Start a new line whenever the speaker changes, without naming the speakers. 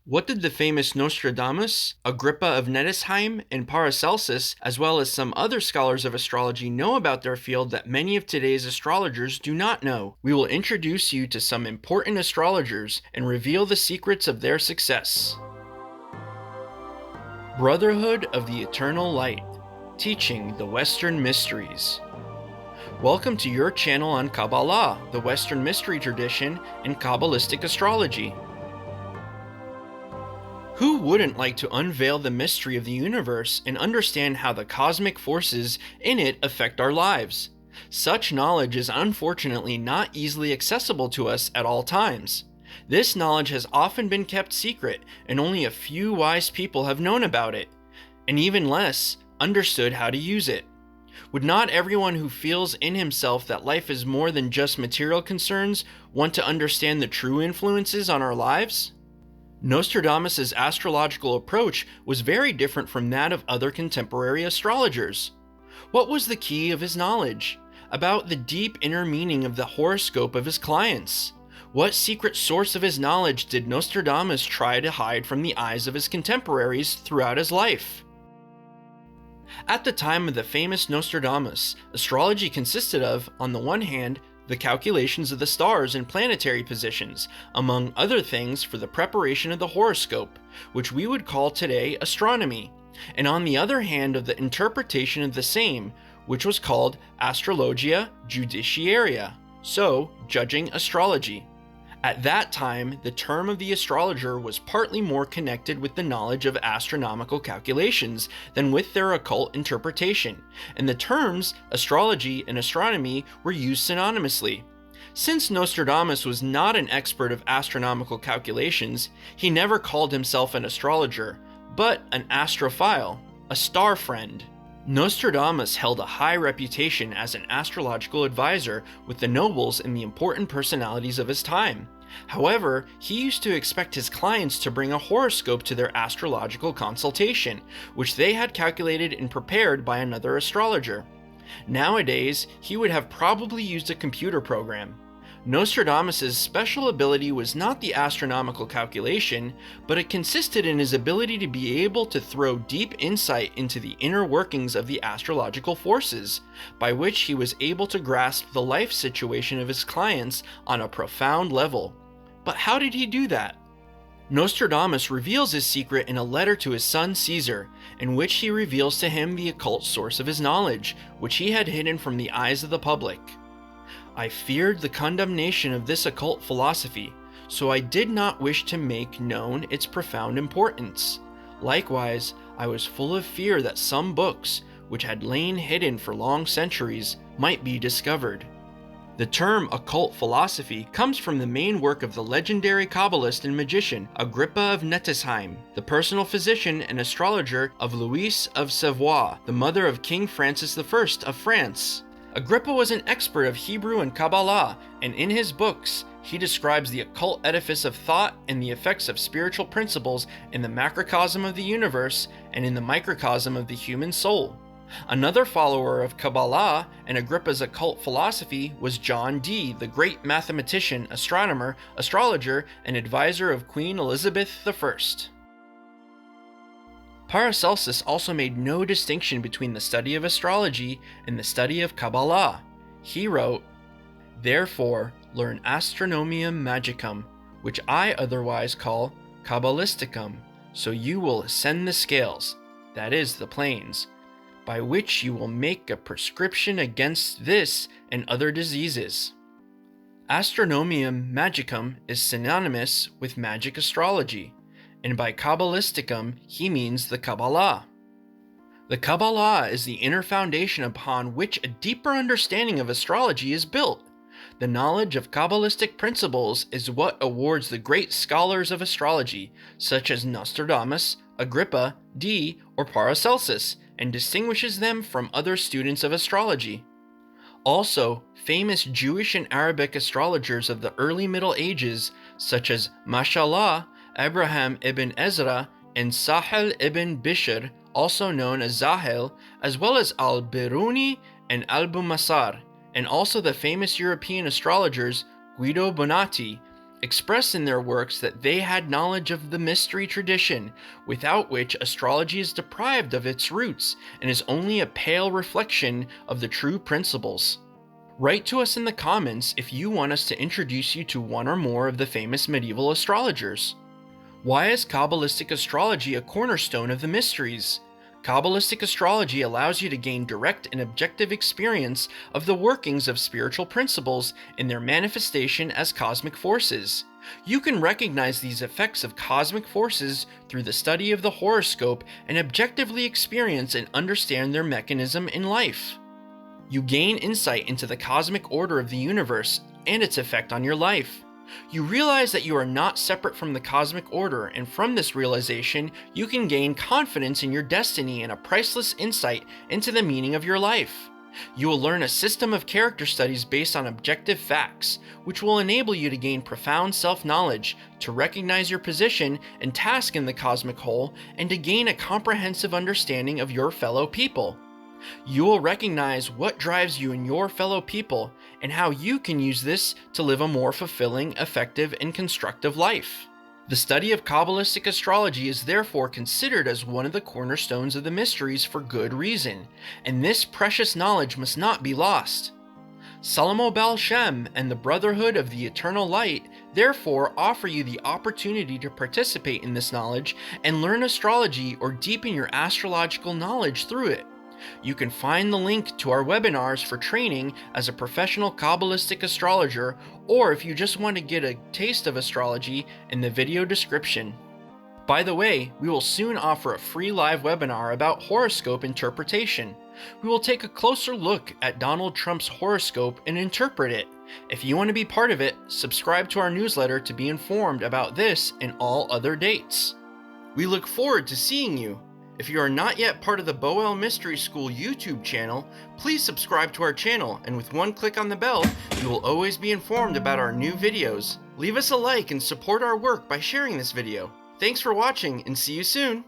What did the famous Nostradamus, Agrippa of Nettesheim, and Paracelsus, as well as some other scholars of astrology, know about their field that many of today's astrologers do not know? We will introduce you to some important astrologers and reveal the secrets of their success. Brotherhood of the Eternal Light, teaching the Western Mysteries. Welcome to your channel on Kabbalah, the Western mystery tradition, and Kabbalistic astrology. Who wouldn't like to unveil the mystery of the universe and understand how the cosmic forces in it affect our lives? Such knowledge is unfortunately not easily accessible to us at all times. This knowledge has often been kept secret, and only a few wise people have known about it, and even less understood how to use it. Would not everyone who feels in himself that life is more than just material concerns want to understand the true influences on our lives? Nostradamus' astrological approach was very different from that of other contemporary astrologers. What was the key of his knowledge? About the deep inner meaning of the horoscope of his clients? What secret source of his knowledge did Nostradamus try to hide from the eyes of his contemporaries throughout his life? At the time of the famous Nostradamus, astrology consisted of, on the one hand, the calculations of the stars and planetary positions, among other things for the preparation of the horoscope, which we would call today astronomy, and on the other hand of the interpretation of the same, which was called astrologia judiciaria, so judging astrology. At that time, the term of the astrologer was partly more connected with the knowledge of astronomical calculations than with their occult interpretation, and the terms astrology and astronomy were used synonymously. Since Nostradamus was not an expert of astronomical calculations, he never called himself an astrologer, but an astrophile, a star friend. Nostradamus held a high reputation as an astrological advisor with the nobles and the important personalities of his time. However, he used to expect his clients to bring a horoscope to their astrological consultation, which they had calculated and prepared by another astrologer. Nowadays, he would have probably used a computer program. Nostradamus' special ability was not the astronomical calculation, but it consisted in his ability to be able to throw deep insight into the inner workings of the astrological forces, by which he was able to grasp the life situation of his clients on a profound level. But how did he do that? Nostradamus reveals his secret in a letter to his son Caesar, in which he reveals to him the occult source of his knowledge, which he had hidden from the eyes of the public. I feared the condemnation of this occult philosophy, so I did not wish to make known its profound importance. Likewise, I was full of fear that some books, which had lain hidden for long centuries, might be discovered. The term occult philosophy comes from the main work of the legendary Kabbalist and magician Agrippa of Nettesheim, the personal physician and astrologer of Louise of Savoy, the mother of King Francis I of France. Agrippa was an expert of Hebrew and Kabbalah, and in his books, he describes the occult edifice of thought and the effects of spiritual principles in the macrocosm of the universe and in the microcosm of the human soul. Another follower of Kabbalah and Agrippa's occult philosophy was John Dee, the great mathematician, astronomer, astrologer, and advisor of Queen Elizabeth I. Paracelsus also made no distinction between the study of astrology and the study of Kabbalah. He wrote, "Therefore, learn astronomium magicum, which I otherwise call Kabbalisticum, so you will ascend the scales, that is, the planes, by which you will make a prescription against this and other diseases." Astronomium magicum is synonymous with magic astrology, and by Kabbalisticum he means the Kabbalah. The Kabbalah is the inner foundation upon which a deeper understanding of astrology is built. The knowledge of Kabbalistic principles is what awards the great scholars of astrology, such as Nostradamus, Agrippa, Dee, or Paracelsus, and distinguishes them from other students of astrology. Also, famous Jewish and Arabic astrologers of the early Middle Ages, such as Mashallah, Abraham ibn Ezra, and Sahel ibn Bishr, also known as Zahel, as well as al-Biruni and Albumasar, and also the famous European astrologers Guido Bonatti, express in their works that they had knowledge of the mystery tradition, without which astrology is deprived of its roots and is only a pale reflection of the true principles. Write to us in the comments if you want us to introduce you to one or more of the famous medieval astrologers. Why is Kabbalistic astrology a cornerstone of the mysteries? Kabbalistic astrology allows you to gain direct and objective experience of the workings of spiritual principles in their manifestation as cosmic forces. You can recognize these effects of cosmic forces through the study of the horoscope and objectively experience and understand their mechanism in life. You gain insight into the cosmic order of the universe and its effect on your life. You realize that you are not separate from the cosmic order, and from this realization, you can gain confidence in your destiny and a priceless insight into the meaning of your life. You will learn a system of character studies based on objective facts, which will enable you to gain profound self-knowledge, to recognize your position and task in the cosmic whole, and to gain a comprehensive understanding of your fellow people. You will recognize what drives you and your fellow people, and how you can use this to live a more fulfilling, effective, and constructive life. The study of Kabbalistic astrology is therefore considered as one of the cornerstones of the mysteries for good reason, and this precious knowledge must not be lost. Salamo Baal Shem and the Brotherhood of the Eternal Light therefore offer you the opportunity to participate in this knowledge and learn astrology or deepen your astrological knowledge through it. You can find the link to our webinars for training as a professional Kabbalistic astrologer, or if you just want to get a taste of astrology, in the video description. By the way, we will soon offer a free live webinar about horoscope interpretation. We will take a closer look at Donald Trump's horoscope and interpret it. If you want to be part of it, subscribe to our newsletter to be informed about this and all other dates. We look forward to seeing you. If you are not yet part of the Boel Mystery School YouTube channel, please subscribe to our channel, and with one click on the bell, you will always be informed about our new videos. Leave us a like and support our work by sharing this video. Thanks for watching, and see you soon!